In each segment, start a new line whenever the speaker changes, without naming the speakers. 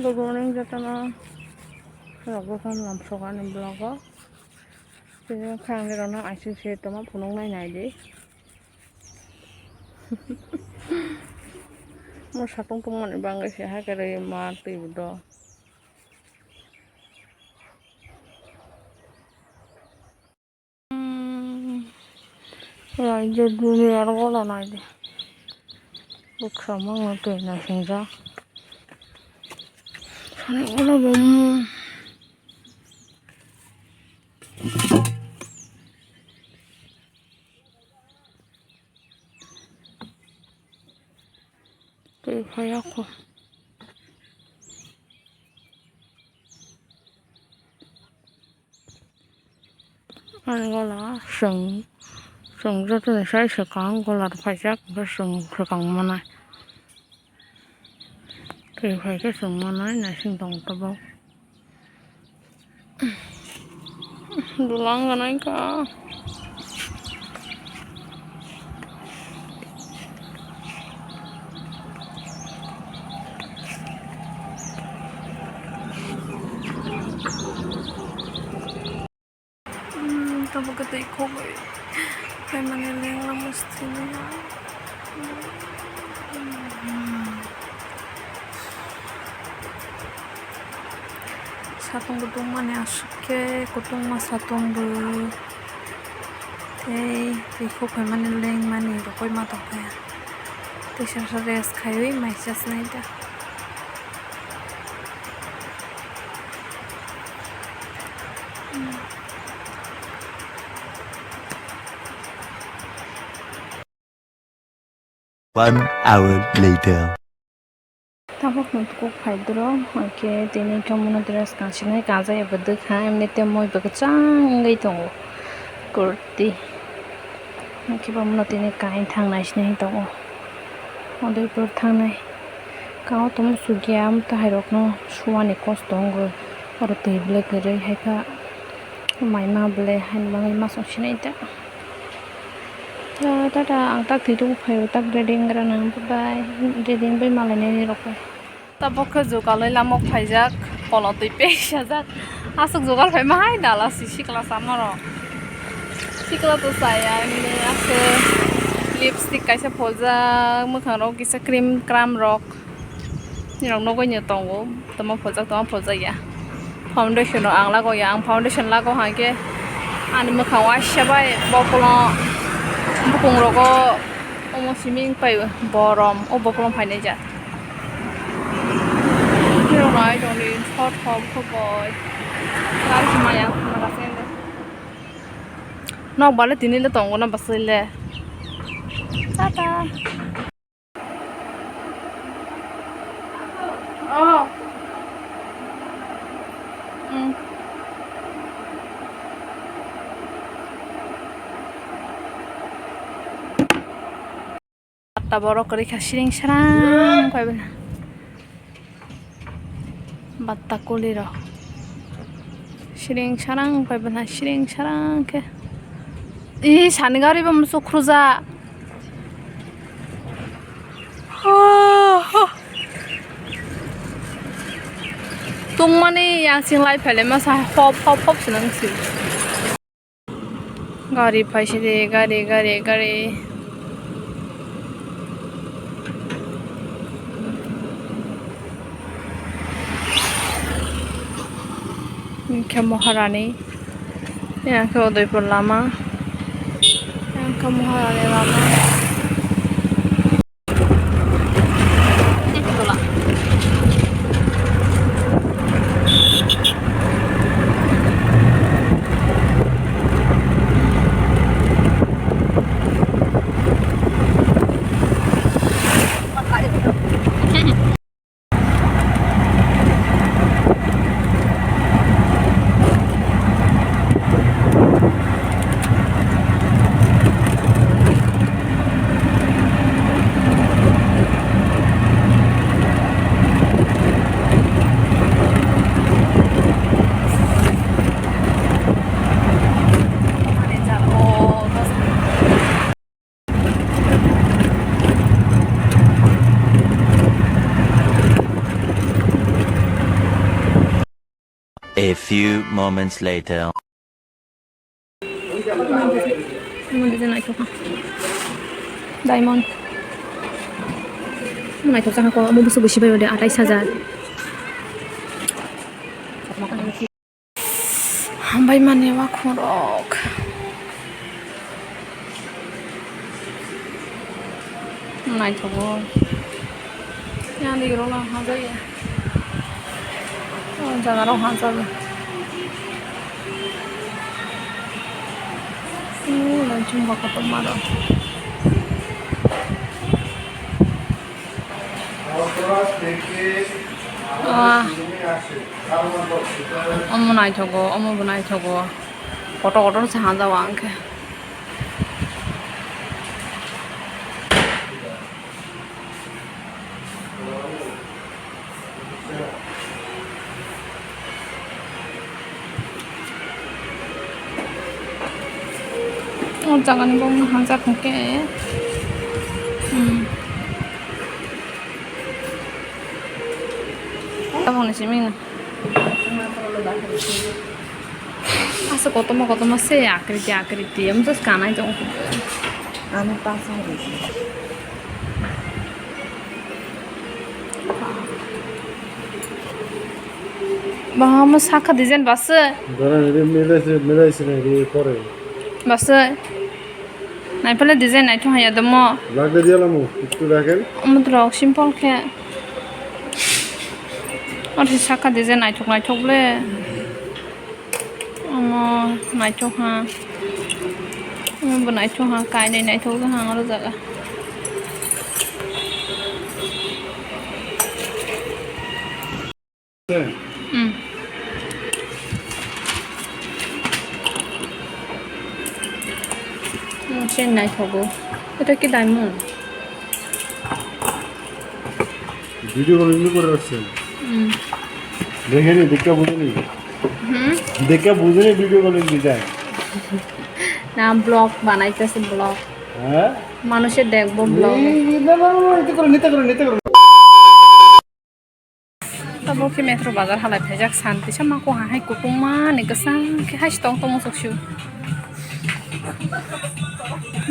good morning, Jatana. Raghuram Lamsogan in blogger. Saya khang dia orang asyik saya tama punung nai deh. Mau satung tuman bangga sih, hai kerja mati udah. Raja dunia orang nai deh. Bersama ngotot nasi jah. Sana orang bom. Kayak aku. Anh gọi là sừng rất là sai sự càng gọi là phải chắc cái sừng sự càng mà này thì phải cái sừng mà này sinh động tập bao đủ lăng cái này cả tập cái tay không vậy phải mà nên lên là mesti nữa Satong gedung mana asuk ke kutung mas satong bu tiko kai mana leng mani rokoi ma tok ya tisha res khaiwi mai jas nai da
One hour later.
Tapos nagkuk hydro, okay, tini kamu na dress kasi na kaza ya bedek ha, emne temo ibagachang ngay tongo, kurti, okay, pamu na tini kain thang na isne tongo, oday pur thang na, kao tomo sugiam ta hayrok no suwani kos tongo, oro table kere hai ka, mai ma ble hai bangai masuk sini ita. Tada ang tak tidur payu tak reading kerana bye reading by malah ni rokai. Tapi kejugal lama pajak kalau tu pesa jak asuk jugal pay mahai dalah sisi kelas sama ro. Si kelas tu saya ini aku lipstick kaisa poza mukhang rok kisa cream rock. Ni rok nogo nyetonggo tama poza ya. Foundation ro ang lago ya ang foundation lago hake ani mukhang wash sabai bokolo bukung roko omo swimming payu borom o bokolong paine ja hero nai doni hot boy kar maya marasende nok bale tinile tongo na basile tata oh Taborok kari kasiring sarang kau benar batak kuliro siring sarang kau benar siring sarang ke ih sanigari bam sukruza tung mani yang sing lai pele masa hop senang sih gari paisiri gari ke Maharani yang ke Udaipur lama yang ke Maharani lama itulah
A few moments later.
Mình đi này thôi. Diamond. Này thôi sao có mua bút bút bây giờ để 28,000. Bay mana wak khorok. Này thôi. Nhà đi rồi là hàng gì? Jangan orang hantar. Langsung bakal pemarah. Omo naik thogo, omo bunai thogo. Kotor-kotor sehantar wangke. Jangan bong hantar kongke. Apa nih sih mina? Asa kotomo se akriti, em tuh sekarang aja aku.
Anu pasang itu.
Bah, mas haka desain basa.
Daran ini milaisi nih kore.
Basa. Nah, pala desain itu hanya demo.
Lagda dialamu, itu raken.
Umur simple kayak. Orang haka desain itu le. Itu ha. Benda itu ha kai deh itu kan harus jaga. Trên này thổ এটা কি diamond
video calling করে রাখছেন দেখেনি দেখা বুঝেনি দেখা বুঝেনি video calling design
না ব্লগ বানাইতেছে ব্লগ
হ্যাঁ
মানুষের দেখবো ব্লগ
নিতে করো
তারপর কি মেট্রো বাজার হালাই ফেজাক শান্তি সামা কো হাই কুকুং মা নে গসাং কি হাই স্টং তং সকসু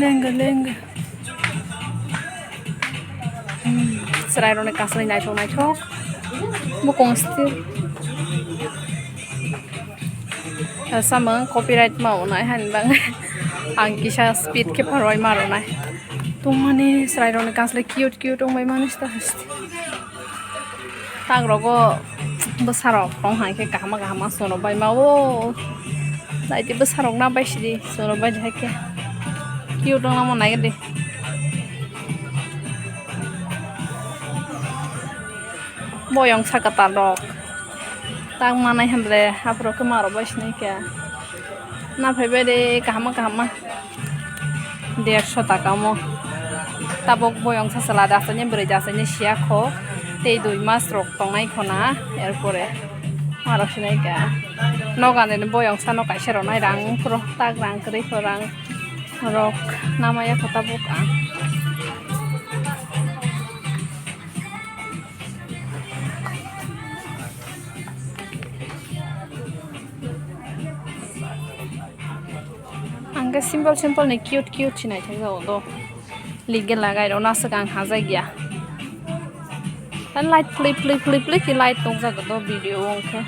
Lenga. Serai rone kasih naik cok. Bukan stil. Sama copyright mau naik handbang. Angkisha speed ke paroi maro naik. Tuh mana serai rone kasih cute dong mana sih hasti. Tak rogo besar orang hai ke kahma sono bay mau. Nah itu besar orang nabai sih sono bay jahe ke. Cute dong lama naik deh. Boyong sakatarok. Tang mana yang boleh apro kemaro bos nih kya. Nah pebe deh kahma. 150 taka mo. Tabok boyong sasalada asanya berjasanya siako. Tei 2 mas rok tong naik kona airpore. Maro sih nih kya. Nogan deh boyong sano kaisar naik rang pro tak rang kiri rang. Rok namanya kota buka. Angka simple nih cute sih nih coba tuh. Ligel lagai rona sekarang hazai gya. Dan light flip light tuh jaga tuh video oke.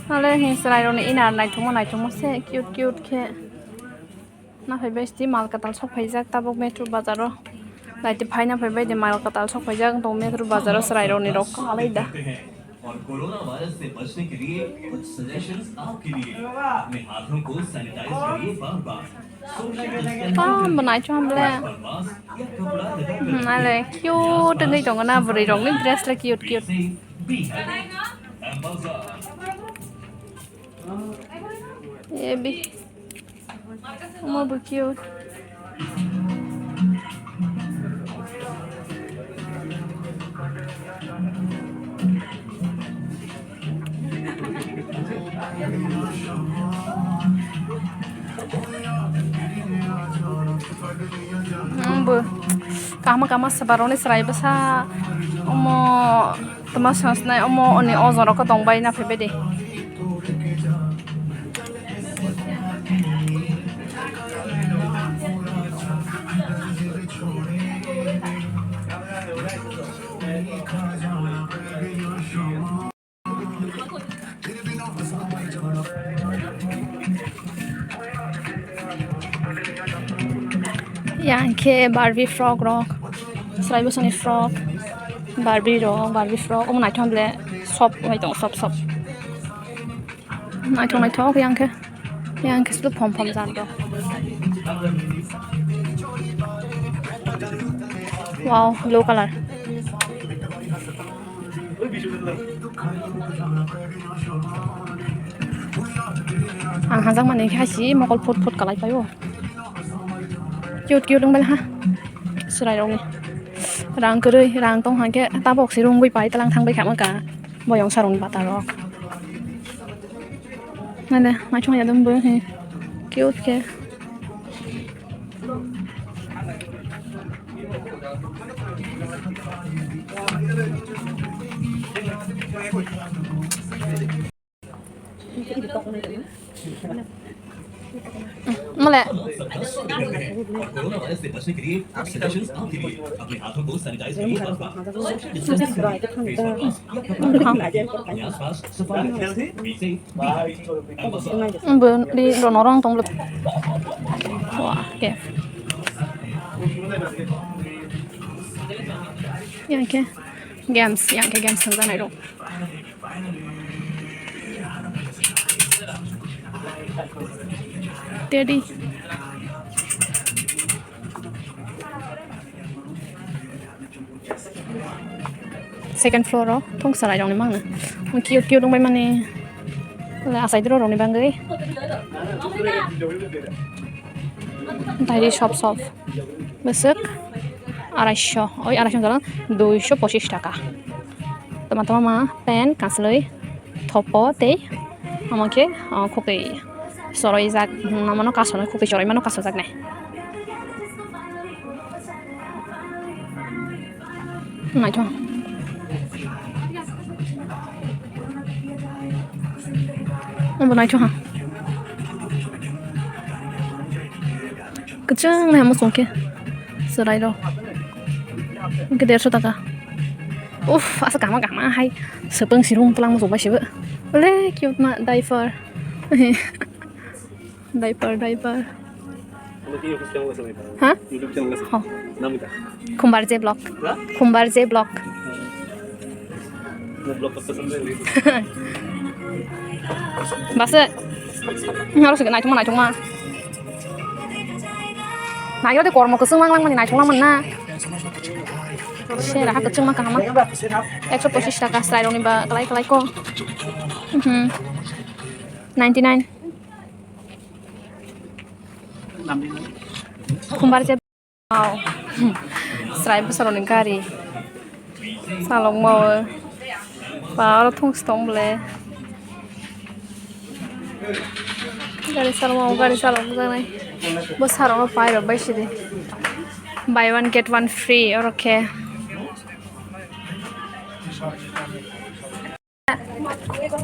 Lalu yang selain rona inar naik cuma se cute ke. Nah besti mal katal sok pajak tabuk metro bazaro. Laiti फाइना फैबाय दे माल कताल सब फैजा तो metro बाजाराव सराय रौनि रक आलायदा और corona virus से बचने के लिए कुछ सजेशंस आपके लिए अपने हाथों को सैनिटाइज करिए बार-बार बनाइ छ हमले नाले cute ngei dong na buri rong ni dress la cute ये भी बहुत cute आंबो गामा साबारावनो स्रायबो सा अमो तमा सासनाय अमो अनि अजरको दंबाय ना फैबाय दे Yang ke Barbie frog rock, selain itu frog, Barbie rock, Barbie frog, naik thang le, sop, naik thang sop, naik thang yang ke itu pom jando. Wow, blue color. Ang hanjang mana kasih makal put kalai payo. Cute dong bala ha. Serai dong ni. Rang kerui, rang tong hang ke tabok si rung bui pai talang thang bai kham ka. Boyong sarong bata ro. Nana, mai chung ya dum bu he. Cute ke. Male.
Corona virus से बचने के लिए precautions काम के लिए अपने हाथों को सैनिटाइज करिए और आसपास सफाई रखें be safe
Di donorong tong lep. Wah, oke. Yang ke games tentang itu. Teddy. Second floor oh, thong sarai dong ni mang na. Cute dong bai mane. Lah asai dro dong ni bang gai. Tadi shop. Besok 250. Oi 250 jalan 225 টাকা. Teman-teman mah pen kasloi topo teh আমাকে খুবই সরই যাক নামানো কাজ হয় খুবই সরই মানো কাজ যাক নাই নাই তো নাই তো ha keceng nih mau songke serai do gede 100 টাকা asa kama hai sepeng sirung tulang mau coba sih boleh cute mak diaper diaper hah oh Kumbar J Block Basta harus naik cuma naik itu kormo keseng lang naik cuma mana Share ha keceng mah kama 125 টাকা style ni ba kelai ko 99 Kumbar J wow style besar ni kari salong mau Para thong stong ble gari salong janai bos harong pai ro bai sidi buy one get one free or okay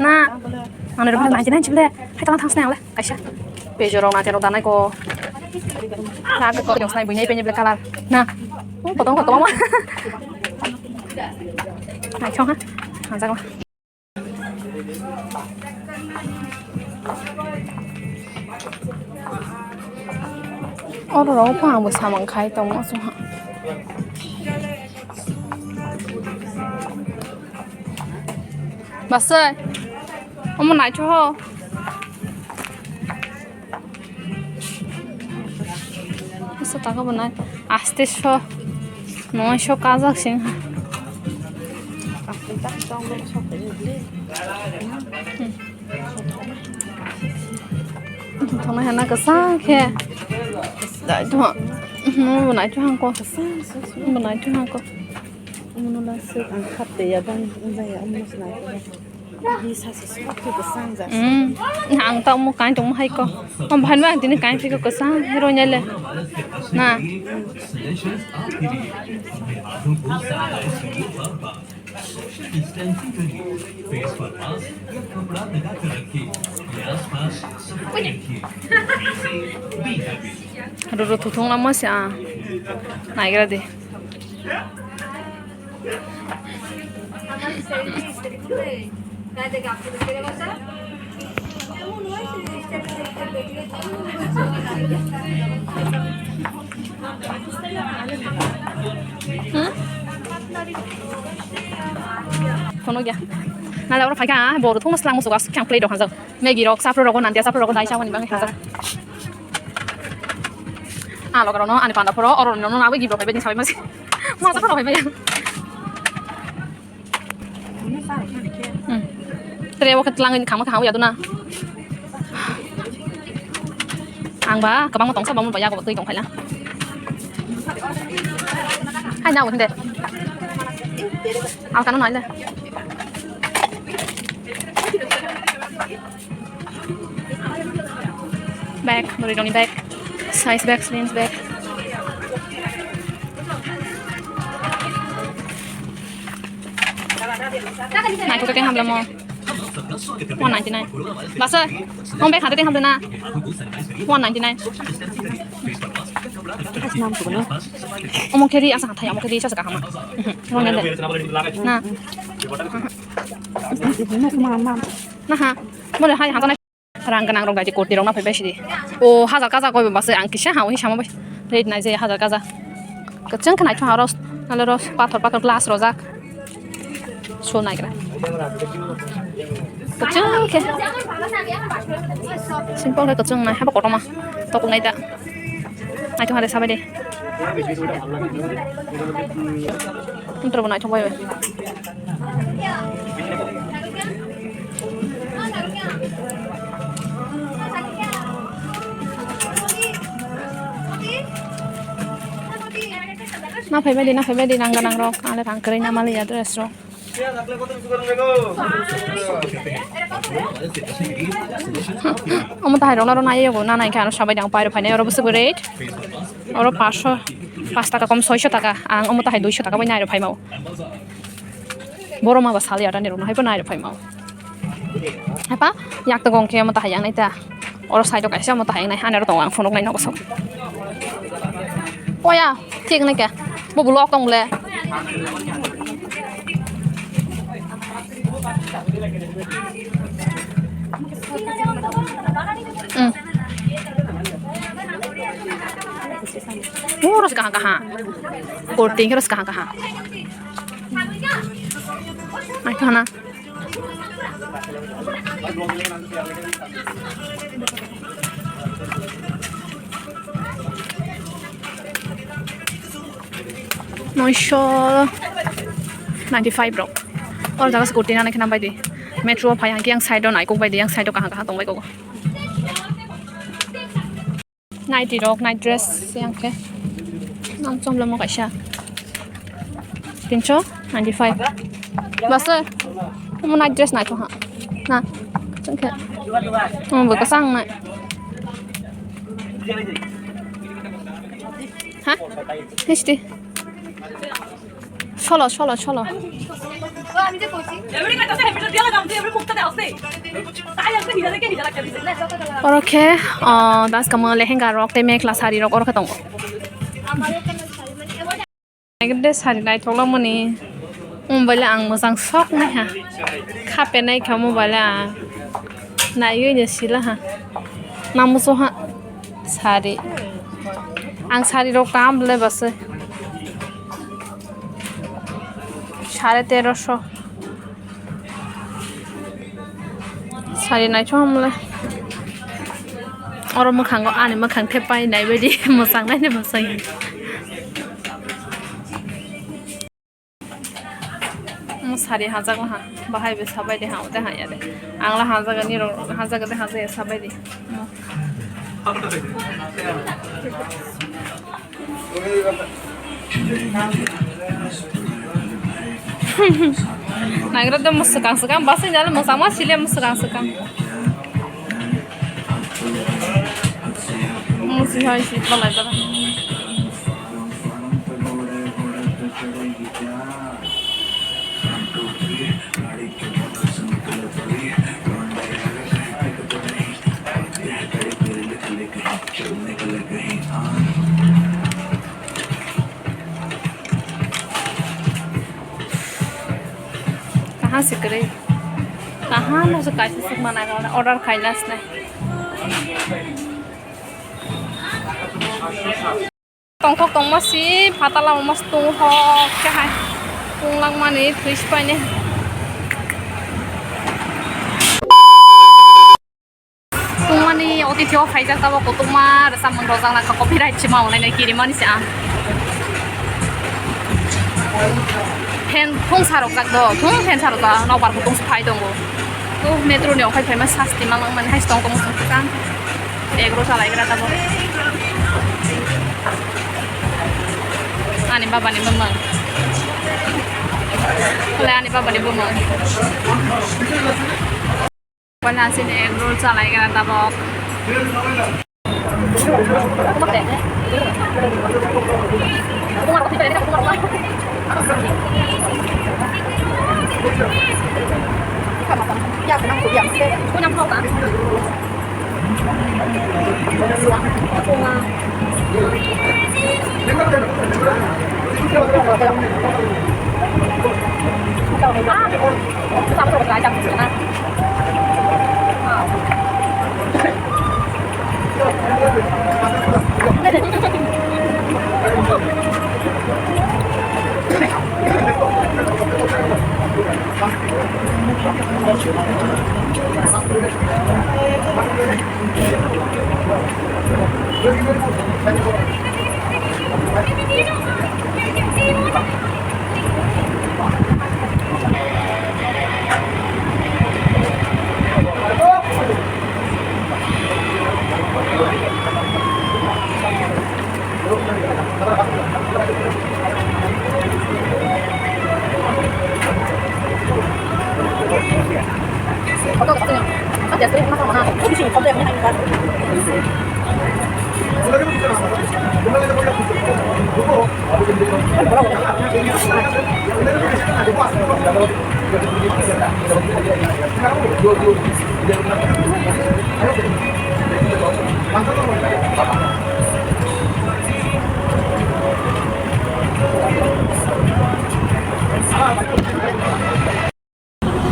na ane ro bhai jina chule hai tang thang snang le kaisa pejo ro na te ro danai ko na ko ko snai bunyi penye ble kalar na potong ko ma hai chong ha hàng răng ở đó khoảng một sao bằng khai tông ở xuống hả bà ơi ông muốn lại cho hả sao ta có bên này aste cho nói cho cá giặc xin hả thằng này nó có sao kìa đại thọ nó vừa nãy cho hàng con vừa nãy cho hàng con
nó là sự ăn khát để băng dây ông nó Đi xa xí xí thì có sang ra.
Hàng tao một cái chúng hay có không phải là cái cái phải có sang rồi nhảy lên nè
suggestions आपके लिए अपने हाथों को sanitise करिए बार-बार distancing करिए face पर mask या कपड़ा लगा कर रखिए या आसपास सफाई रखिए be happy
rồi thủ thông lắm mới à này cái gì không nói gì nào đâu phải cả bộ thông mas lang một số các chẳng play được hàng giờ mấy gì đó sắp rồi còn nanti sắp rồi còn đại sao anh bạn hàng giờ à lo cái đó anh phản đã pro ở nó nào với gì rồi phải bên sao mà mà sắp rồi phải bên terus waktu langin kamu tahu ya tuh na ang ba kabang mo tong sa bang mo ba ya ko tuy tong phải là hai nhau thế ao cái nó nói lên bag rồi trong bag size bag slim bag này có cái hàm là mò 199 bác ơi không bé khả cái hàm được na 199
Nam của nó.
ông kia đi ăn sang thay ông kia đi cho cả hàm ngon nhất đấy na na ha mau để hai hàng con này thằng cái nàng rong cái chỉ cột đi rong nó phải bé gì ô hazar kaza coi bác ơi ăn kia hào hi sama bay rate này gì hazar kaza cái chân cái này cho hào rồi nó rồi pathor glass rồi rác số này cái này cái chân cái simple cái chân này hay bắt cột không mà tao cũng này đã này cho hai để sao bây đi không terus này trong bay vậy na phải bay đi nang nang rock ada thang kering nama lihat restaurant ông ta hay đó này yêu na này cái nó sao bây giờ phải được phải này rồi bớt rate rồi 5 টাকা কম 600 টাকা ang ông ta hay 200 টাকা bây này được phải mau boro ma basali ada nero hay pa này được phải mau hay pa yak ta gong ke ông ta hay yang này ta or side cái sao ông ta hay này anh nó tông ang phone này nó có sao ôi à thiệt này kìa bộ block tông lệ harus kaha coating harus kaha ay kana Noisho 95 bro और जगह scooty ना खना by metro फाइ yang side on ai kung baidi yang side on kaha tong bai ko night rock night dress yang ke nam chom lo mo ka sha pincho 95 bas mo night dress nai to ha na chang ke vừa có sang này ha histi cholo और okay दास कम lehenga rock ते मेखला सारी rock और खतम नागिरदे सारी नाय थोला मनि mobile आं मोजां सक नाय हा खापे नाय खा मबाइल नायो नो सिला हा नामसो हा सारी आं सारी रॉक काम ले बस 1350 सारी नाय cho हमले और मोखांगो आनि मोखां थेपाय नाय बायदि मोजां नायनो मोजां सारी हाजागो हा बाहाय बे साबाय दे हाउ दे हाया दे आंला हाजागा नि हाजागा दे हाजाया साबाय दे Nagrada musukan basa jalan musama sile musukan musi hai si balai dara कहाँ से करे कहाँ न से कैसे से मना कर ऑर्डर खाइलास नहीं tong thok tong masih patala mas tung hok ke hai tung lang mani fish pa ne tung mani oti thio khai ja ta ko tung ma sa mang ro jang la ka copyright chi ma online ki ri mani sa pen tung sarok jak do tung pen sarok da no bar ko tung phai dong go to metro ne khai phai ma sasti mang man hai stong tong kan egro salai gra ta bo ani baba ni memang kalau ani baba ni memang pada sini egg roll salai kan tabok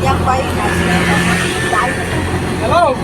Yang baik
Hello.